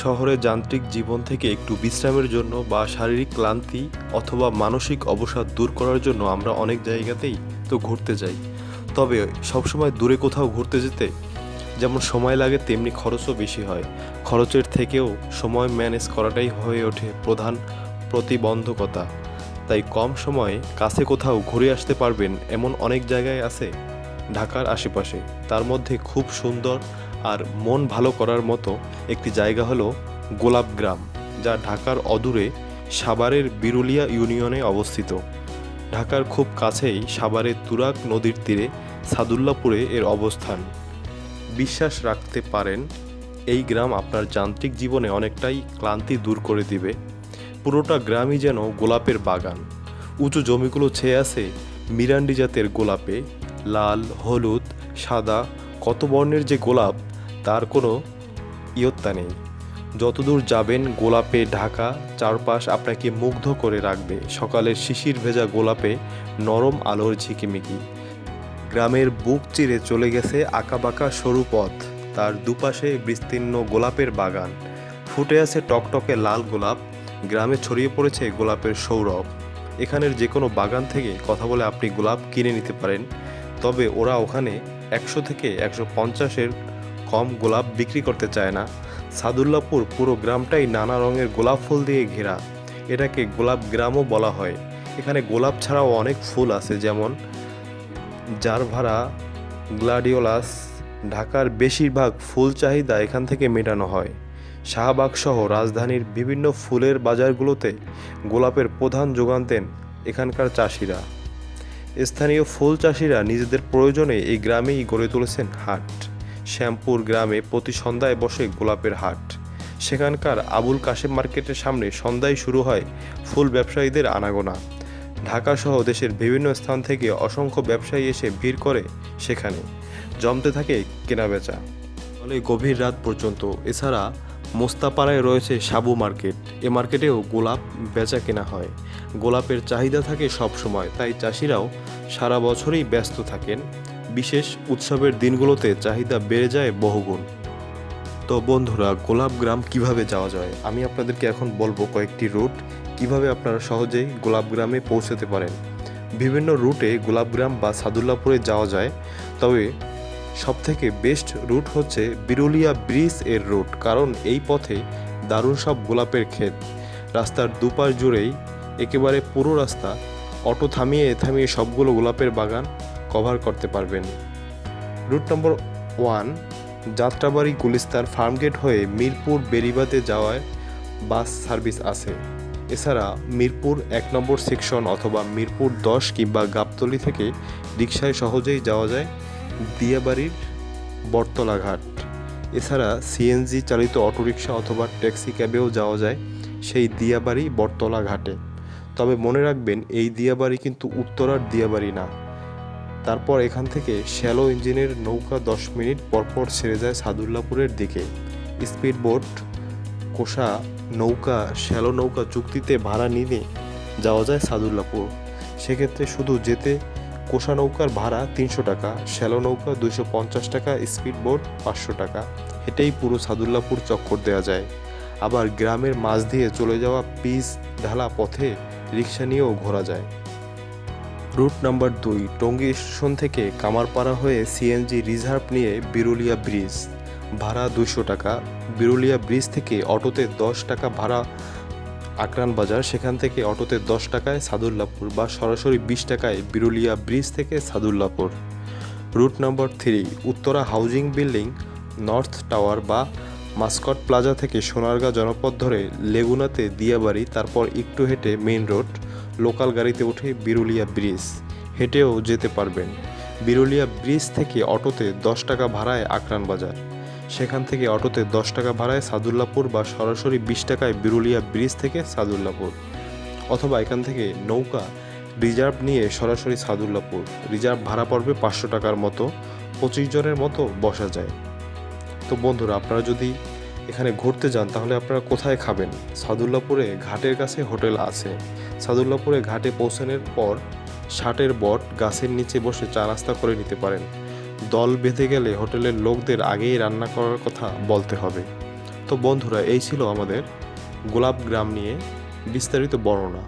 শহরের যান্ত্রিক জীবন থেকে একটু বিশ্রামের জন্য বা শারীরিক ক্লান্তি অথবা মানসিক অবসাদ দূর করার জন্য আমরা অনেক জায়গাতেই তো ঘুরতে যাই। তবে সবসময় দূরে কোথাও ঘুরতে যেতে যেমন সময় লাগে তেমনি খরচও বেশি হয়। খরচের থেকেও সময় ম্যানেজ করাটাই হয়ে ওঠে প্রধান প্রতিবন্ধকতা। তাই কম সময়ে কাছে কোথাও ঘুরে আসতে পারবেন এমন অনেক জায়গায় আছে ঢাকার আশেপাশে। তার মধ্যে খুব সুন্দর আর মন ভালো করার মতো একটি জায়গা হলো গোলাপগ্রাম, যা ঢাকার অদূরে সাভারের বিরুলিয়া ইউনিয়নে অবস্থিত। ঢাকার খুব কাছেই সাভারের তুরাগ নদীর তীরে সাদুল্লাপুরে এর অবস্থান। বিশ্বাস রাখতে পারেন এই গ্রাম আপনার যান্ত্রিক জীবনে অনেকটাই ক্লান্তি দূর করে দিবে। পুরোটা গ্রামই যেন গোলাপের বাগান। উঁচু জমিগুলো ছেয়ে আছে মিরান্ডি জাতের গোলাপে। লাল, হলুদ, সাদা, কত বর্ণের যে গোলাপ তার কোনো ইয়ত্তা নেই। যতদূর যাবেন গোলাপে ঢাকা চারপাশ আপনাকে মুগ্ধ করে রাখবে। সকালের শিশির ভেজা গোলাপে নরম আলোর ঝিকিমিকি। গ্রামের বুক চিরে চলে গেছে আঁকাবাঁকা সরু পথ, তার দুপাশে বিস্তীর্ণ গোলাপের বাগান। ফুটে আছে টকটকে লাল গোলাপ, গ্রামে ছড়িয়ে পড়েছে গোলাপের সৌরভ। এখানের যে কোনো বাগান থেকে কথা বলে আপনি গোলাপ কিনে নিতে পারেন, তবে ওরা ওখানে 100 থেকে 150-এর কম গোলাপ বিক্রি করতে চায় না। সাদুল্লাপুর পুরো গ্রামটাই নানা রঙের গোলাপ ফুল দিয়ে ঘেরা, এটাকে গোলাপ গ্রামও বলা হয়। এখানে গোলাপ ছাড়াও অনেক ফুল আছে, যেমন জারভারা, গ্লাডিওলাস। ঢাকার বেশিরভাগ ফুল চাহিদা এখান থেকে মেটানো হয়। শাহবাগ সহ রাজধানীর বিভিন্ন ফুলের বাজারগুলোতে গোলাপের প্রধান যোগান দেন এখানকার চাষিরা। স্থানীয় ফুল চাষিরা নিজেদের প্রয়োজনে এই গ্রামেই গড়ে তুলেছেন হাট। শ্যামপুর গ্রামে প্রতি সন্ধ্যায় বসে গোলাপের হাট। সেখানকার আবুল কাশেম মার্কেটের সামনে সন্ধ্যায় শুরু হয় ফুল ব্যবসায়ীদের আনাগোনা। ঢাকা সহ দেশের বিভিন্ন স্থান থেকে অসংখ্য ব্যবসায়ী এসে ভিড় করে সেখানে। জমতে থাকে কেনাবেচা, ফলে গভীর রাত পর্যন্ত। এছাড়া মোস্তাপাড়ায় রয়েছে সাবু মার্কেট। এ মার্কেটেও গোলাপ বেচা কেনা হয়। গোলাপের চাহিদা থাকে সব সময়, তাই চাষিরাও সারা বছরই ব্যস্ত থাকেন। বিশেষ উৎসবের দিনগুলোতে চাহিদা বেড়ে যায় বহুগুণ। তো বন্ধুরা, গোলাপগ্রাম কিভাবে যাওয়া যায় আমি আপনাদেরকে এখন বলবো কয়েকটি রুট, কিভাবে আপনারা সহজেই গোলাপগ্রামে পৌঁছাতে পারেন। বিভিন্ন রুটে গোলাপগ্রাম বা সাদুল্লাপুরে যাওয়া যায়, তবে সবথেকে বেস্ট রুট হচ্ছে বিরুলিয়া ব্রিজ এর রুট, কারণ এই পথে দারুণ সব গোলাপের ক্ষেত। রাস্তার দুপাশ জুড়েই একেবারে পুরো রাস্তা অটো থামিয়ে থামিয়ে সবগুলো গোলাপের বাগান কভার করতে পারবেন। রুট নম্বর 1, যাত্রাবাড়ি গুলিস্তান ফার্মগেট হয়ে মিরপুর বেরিবাতে যাওয়ায় বাস সার্ভিস আছে। এছাড়া মিরপুর 1 নম্বর সেকশন অথবা মিরপুর 10 কিংবা গাবতলী থেকে রিকশায় সহজেই যাওয়া যায় দিয়াবাড়ির বটতলা ঘাট। এছাড়া সিএনজি চালিত অটোরিকশা অথবা ট্যাক্সি ক্যাবেও যাওয়া যায় সেই দিয়াবাড়ি বটতলা ঘাটে। তবে মনে রাখবেন এই দিয়াবাড়ি কিন্তু উত্তরার দিয়াবাড়ি না। তারপর এখান থেকে শ্যালো ইঞ্জিনের নৌকা 10 মিনিট পরপর ছেড়ে যায় সাদুল্লাপুরের দিকে। স্পিড বোট, কোষা নৌকা, শ্যালো নৌকা চুক্তিতে ভাড়া নিয়ে যাওয়া যায় সাদুল্লাপুর। সেক্ষেত্রে শুধু যেতে কোষা নৌকার ভাড়া 300 টাকা, শ্যালো নৌকা 250 টাকা, স্পিড বোট 500 টাকা। হেঁটেই পুরো সাদুল্লাপুর চক্কর দেওয়া যায়। আবার গ্রামের মাঝ দিয়ে চলে যাওয়া পিচ ঢালা পথে রিক্সা নিয়েও ঘোরা যায়। রুট নাম্বার 2, টঙ্গী স্টেশন থেকে কামারপাড়া হয়ে সিএনজি রিজার্ভ নিয়ে বিরুলিয়া ব্রিজ, ভাড়া 200 টাকা। বিরুলিয়া ব্রিজ থেকে অটোতে 10 টাকা ভাড়া আকরান বাজার, সেখান থেকে অটোতে 10 টাকায় সাদুল্লাপুর বা সরাসরি 20 টাকায় বিরুলিয়া ব্রিজ থেকে Sadullapur. Route number 3, Uttara housing building, north tower বা মাস্কট প্লাজা থেকে সোনারগাঁ জনপথ ধরে লেগুনাতে দিয়াবাড়ি, তারপর একটু হেঁটে মেইন রোড। লোকাল গাড়িতে উঠে বিরুলিয়া ব্রিজ, হেঁটেও যেতে পারবেন। বিরুলিয়া ব্রিজ থেকে অটোতে 10 টাকা ভাড়ায় আকরান বাজার, সেখান থেকে অটোতে 10 টাকা ভাড়ায় সাদুল্লাপুর বা সরাসরি 20 টাকায় বিরুলিয়া ব্রিজ থেকে সাদুল্লাপুর। অথবা এখান থেকে নৌকা রিজার্ভ নিয়ে সরাসরি সাদুল্লাপুর। রিজার্ভ ভাড়া পড়বে 500 টাকার মতো, 25 জনের মতো বসা যায়। তো বন্ধুরা, আপনারা যদি এখানে ঘুরতে যান তাহলে আপনারা কোথায় খাবেন? সাদুল্লাপুরে ঘাটের কাছে হোটেল আছে। সাদুল্লাপুরে ঘাটে পৌঁছানোর পর 60-এর বট গাছের নিচে বসে চা নাস্তা করে নিতে পারেন। দল বেঁধে গেলে হোটেলের লোকদের আগেই রান্না করার কথা বলতে হবে। তো বন্ধুরা, এই ছিল আমাদের গোলাপ গ্রাম নিয়ে বিস্তারিত বর্ণনা।